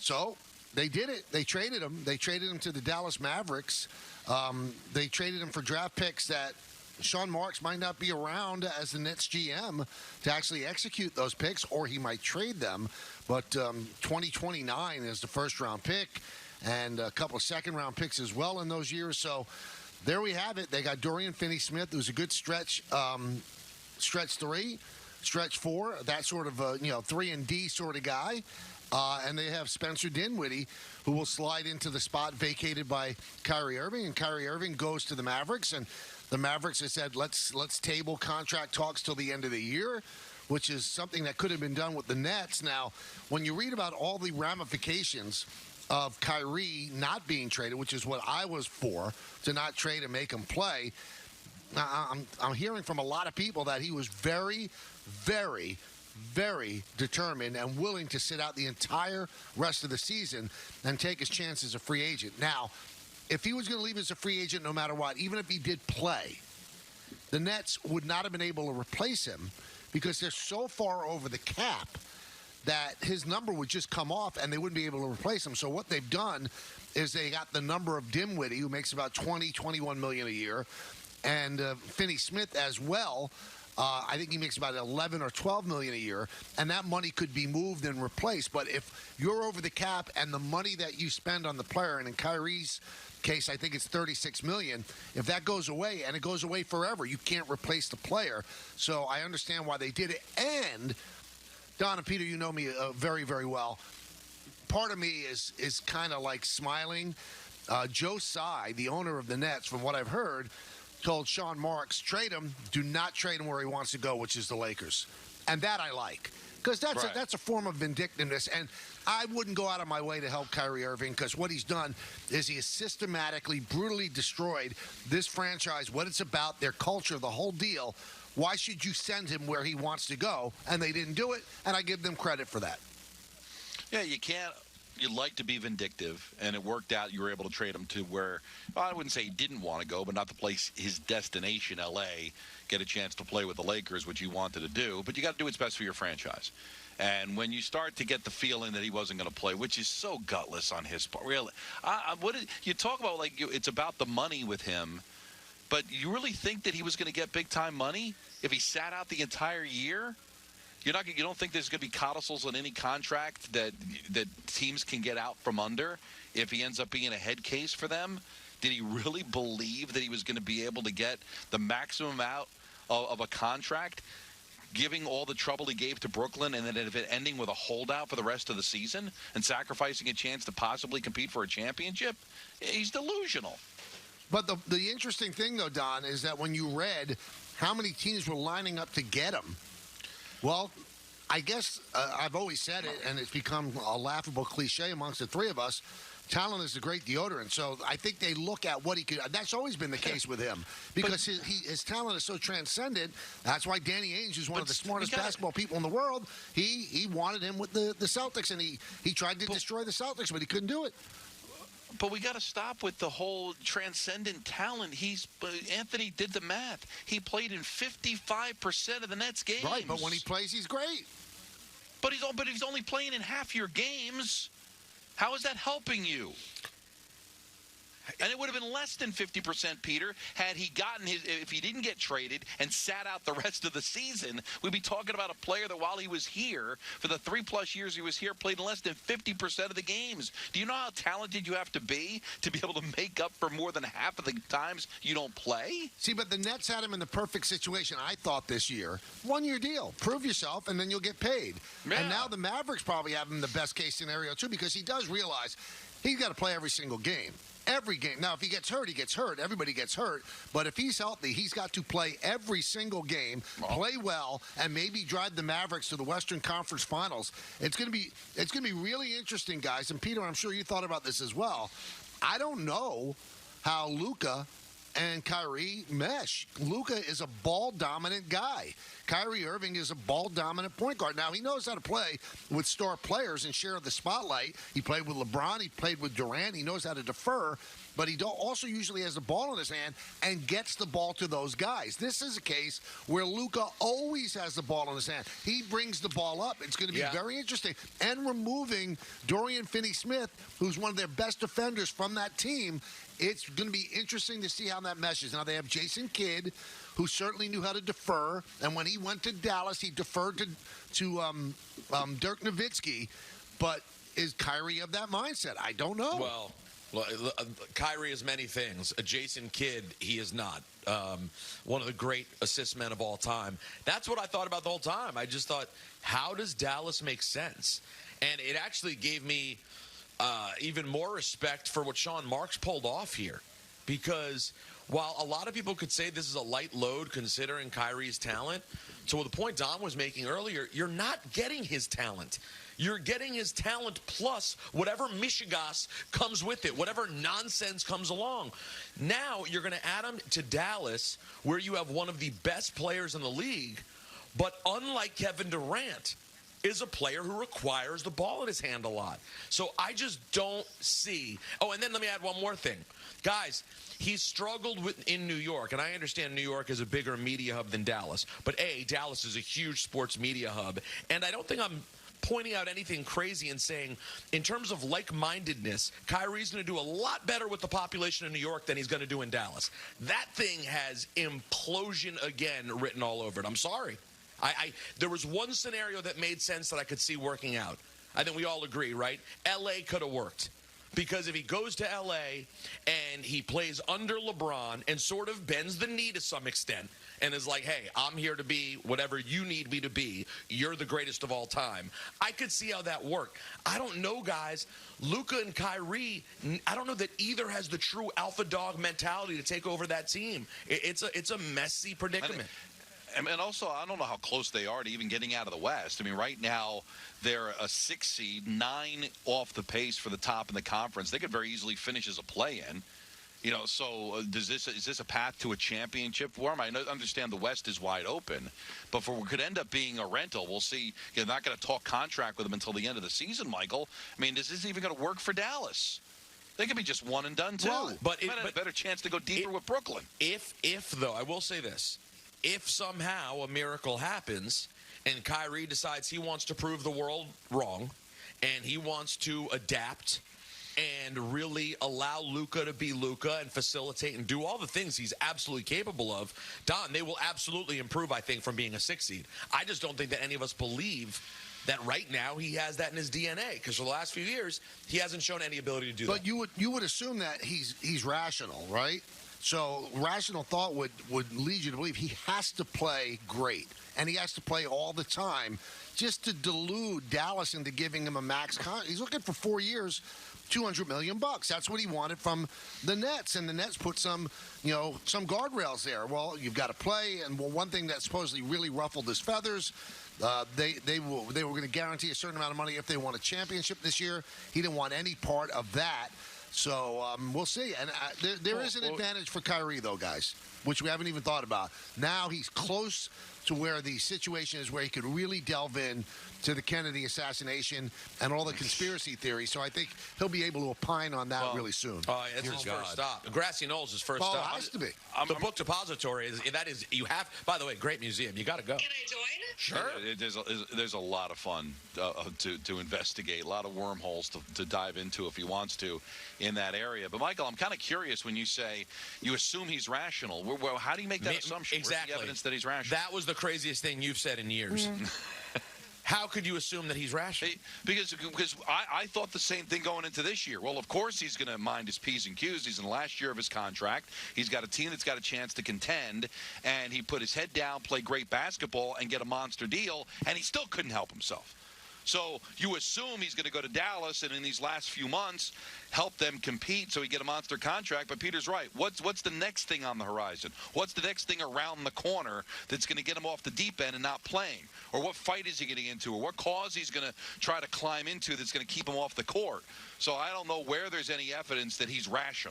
So they did it. They traded him. They traded him to the Dallas Mavericks. They traded him for draft picks that Sean Marks might not be around as the Nets GM to actually execute those picks, or he might trade them. But 2029 is the first-round pick, and a couple of second-round picks as well in those years. So there we have it. They got Dorian Finney-Smith, who's a good stretch 3, stretch 4, that sort of 3-and-D sort of guy. And they have Spencer Dinwiddie, who will slide into the spot vacated by Kyrie Irving. And Kyrie Irving goes to the Mavericks, and the Mavericks have said, let's table contract talks till the end of the year, which is something that could have been done with the Nets. Now, when you read about all the ramifications of Kyrie not being traded, which is what I was for, to not trade and make him play, I'm hearing from a lot of people that he was very, very, very determined and willing to sit out the entire rest of the season and take his chance as a free agent. Now, if he was going to leave as a free agent no matter what, even if he did play, the Nets would not have been able to replace him because they're so far over the cap that his number would just come off and they wouldn't be able to replace him. So what they've done is they got the number of Dinwiddie, who makes about $21 million a year, and Finney-Smith as well. I think he makes about $11 or $12 million a year, and that money could be moved and replaced. But if you're over the cap and the money that you spend on the player, and in Kyrie's case, I think it's $36 million, if that goes away, and it goes away forever, you can't replace the player. So I understand why they did it. And Don and Peter, you know me very, very well. Part of me is kind of like smiling. Joe Tsai, the owner of the Nets, from what I've heard, told Sean Marks, trade him, do not trade him where he wants to go, which is the Lakers. And that I like, because that's a form of vindictiveness. And I wouldn't go out of my way to help Kyrie Irving, because what he's done is he has systematically, brutally destroyed this franchise, what it's about, their culture, the whole deal. Why should you send him where he wants to go? And they didn't do it, and I give them credit for that. Yeah, you can't. You'd like to be vindictive, and it worked out. You were able to trade him to where, well, I wouldn't say he didn't want to go, but not the place, his destination, L.A., get a chance to play with the Lakers, which you wanted to do. But you got to do what's best for your franchise. And when you start to get the feeling that he wasn't going to play, which is so gutless on his part, really, you talk about it's about the money with him, but you really think that he was going to get big-time money if he sat out the entire year? You don't think there's going to be codicils on any contract that teams can get out from under if he ends up being a head case for them? Did he really believe that he was going to be able to get the maximum out of a contract, giving all the trouble he gave to Brooklyn, and then it ending with a holdout for the rest of the season and sacrificing a chance to possibly compete for a championship? He's delusional. But the interesting thing, though, Don, is that when you read how many teams were lining up to get him, well, I guess I've always said it, and it's become a laughable cliche amongst the three of us. Talent is a great deodorant. So I think they look at what he could. That's always been the case with him because his talent is so transcendent. That's why Danny Ainge is one of the smartest basketball people in the world. He wanted him with the Celtics, and he tried to destroy the Celtics, but he couldn't do it. But we got to stop with the whole transcendent talent. Anthony did the math. He played in 55% of the Nets games. Right, but when he plays, he's great. But he's only playing in half your games. How is that helping you? And it would have been less than 50%, Peter, had he gotten if he didn't get traded and sat out the rest of the season. We'd be talking about a player that while he was here, for the 3+ years he was here, played in less than 50% of the games. Do you know how talented you have to be able to make up for more than half of the times you don't play? See, but the Nets had him in the perfect situation, I thought, this year. 1-year deal. Prove yourself, and then you'll get paid. Yeah. And now the Mavericks probably have him the best-case scenario, too, because he does realize he's got to play every single game. Every game. Now, if he gets hurt, he gets hurt. Everybody gets hurt. But if he's healthy, he's got to play every single game, play well, and maybe drive the Mavericks to the Western Conference Finals. It's going to be really interesting, guys. And Peter, I'm sure you thought about this as well. I don't know how Luka and Kyrie mesh. Luka is a ball-dominant guy. Kyrie Irving is a ball-dominant point guard. Now, he knows how to play with star players and share the spotlight. He played with LeBron. He played with Durant. He knows how to defer. But he also usually has the ball in his hand and gets the ball to those guys. This is a case where Luka always has the ball in his hand. He brings the ball up. It's going to be very interesting. And removing Dorian Finney-Smith, who's one of their best defenders from that team, it's going to be interesting to see how that meshes. Now, they have Jason Kidd, who certainly knew how to defer. And when he went to Dallas, he deferred to Dirk Nowitzki. But is Kyrie of that mindset? I don't know. Well, Kyrie is many things. A Jason Kidd, he is not. One of the great assist men of all time. That's what I thought about the whole time. I just thought, how does Dallas make sense? And it actually gave me even more respect for what Sean Marks pulled off here. Because while a lot of people could say this is a light load considering Kyrie's talent, to the point Don was making earlier, you're not getting his talent. You're getting his talent plus whatever mishigas comes with it, whatever nonsense comes along. Now you're going to add him to Dallas, where you have one of the best players in the league, but unlike Kevin Durant, is a player who requires the ball in his hand a lot. So I just don't see. Oh, and then let me add one more thing. Guys, he's struggled in New York, and I understand New York is a bigger media hub than Dallas. But, Dallas is a huge sports media hub, and I don't think I'm pointing out anything crazy and saying, in terms of like-mindedness, Kyrie's going to do a lot better with the population of New York than he's going to do in Dallas. That thing has implosion again written all over it. I'm sorry. There was one scenario that made sense that I could see working out. I think we all agree, right? L.A. could have worked. Because if he goes to L.A. and he plays under LeBron and sort of bends the knee to some extent and is like, hey, I'm here to be whatever you need me to be. You're the greatest of all time. I could see how that worked. I don't know, guys. Luka and Kyrie, I don't know that either has the true alpha dog mentality to take over that team. It's a messy predicament. And also, I don't know how close they are to even getting out of the West. I mean, right now, they're a 6 seed, 9 off the pace for the top in the conference. They could very easily finish as a play-in. So is this a path to a championship for them? I understand the West is wide open, but what could end up being a rental. We'll see. You're not going to talk contract with them until the end of the season, Michael. I mean, is this even going to work for Dallas? They could be just one and done, too. Well, but a better chance to go deeper with Brooklyn. If, though, I will say this. If somehow a miracle happens and Kyrie decides he wants to prove the world wrong and he wants to adapt and really allow Luka to be Luka and facilitate and do all the things he's absolutely capable of, Don, they will absolutely improve, I think, from being a 6 seed. I just don't think that any of us believe that right now he has that in his DNA, because for the last few years he hasn't shown any ability to do that. But you would assume that he's rational, right? So rational thought would lead you to believe he has to play great, and he has to play all the time just to delude Dallas into giving him a max contract. He's looking for 4 years, $200 million. That's what he wanted from the Nets, and the Nets put some guardrails there. Well, you've got to play, and one thing that supposedly really ruffled his feathers, they were going to guarantee a certain amount of money if they won a championship this year. He didn't want any part of that. So we'll see. And there is an advantage for Kyrie, though, guys, which we haven't even thought about. Now he's close to where the situation is where he could really delve in to the Kennedy assassination and all the conspiracy theories. So I think he'll be able to opine on that really soon. Oh, it's his first stop. Grassy Knoll's his first stop. It has to be. The Book Depository, you have, by the way, great museum. You got to go. Can I join? Sure. There's a lot of fun to investigate, a lot of wormholes to dive into if he wants to in that area. But, Michael, I'm kind of curious when you say you assume he's rational. Well, how do you make that assumption? Exactly. Where's the evidence that he's rational? That was the craziest thing you've said in years. How could you assume that he's rational? Because I thought the same thing going into this year. Well, of course he's going to mind his P's and Q's. He's in the last year of his contract. He's got a team that's got a chance to contend, and he put his head down, play great basketball, and get a monster deal, and he still couldn't help himself. So you assume he's going to go to Dallas and in these last few months help them compete so he get a monster contract. But Peter's right. What's the next thing on the horizon? What's the next thing around the corner that's going to get him off the deep end and not playing? Or what fight is he getting into? Or what cause he's going to try to climb into that's going to keep him off the court? So I don't know where there's any evidence that he's rational.